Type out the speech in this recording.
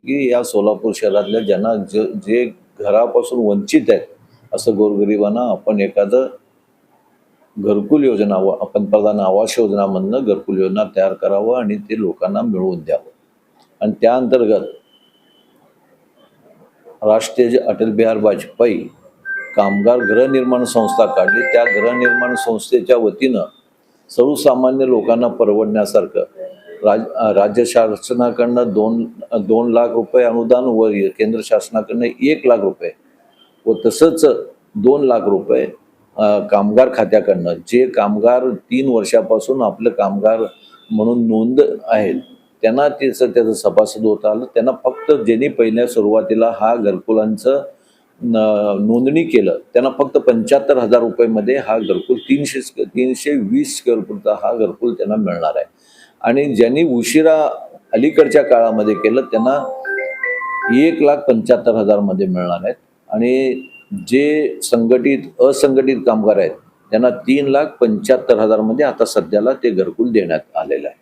की या सोलापूर शहरातल्या ज्यांना जे घरापासून वंचित आहेत असं गोरगरिबांना आपण एखादं घरकुल योजना पंतप्रधान आवास योजनामधनं घरकुल योजना तयार करावं आणि ते लोकांना मिळवून द्यावं. आणि त्या अंतर्गत राष्ट्रीय अटल बिहार वाजपेयी कामगार गृहनिर्माण संस्था काढली. त्या गृहनिर्माण संस्थेच्या वतीनं सर्वसामान्य लोकांना परवडण्यासारखं राज्य शासनाकडनं दोन लाख रुपये अनुदान व केंद्र शासनाकडनं 1 लाख रुपये व तसंच 2 लाख रुपये कामगार खात्याकडनं, जे कामगार 3 वर्षापासून आपलं कामगार म्हणून नोंद आहेत त्यांना त्याचं सभासद होता आलं. त्यांना फक्त ज्यांनी पहिल्या सुरुवातीला हा घरकुलांचं नोंदणी केलं त्यांना फक्त 75,000 रुपयेमध्ये हा घरकुल 320 स्क्वेअर फूटचा हा घरकुल त्यांना मिळणार आहे. आणि ज्यांनी उशिरा अलीकडच्या काळामध्ये केलं त्यांना 1,75,000 मध्ये मिळणार आहेत. आणि जे असंघटित कामगार आहेत त्यांना 3,75,000 मध्ये आता सध्याला ते घरकुल देण्यात आलेलं आहे.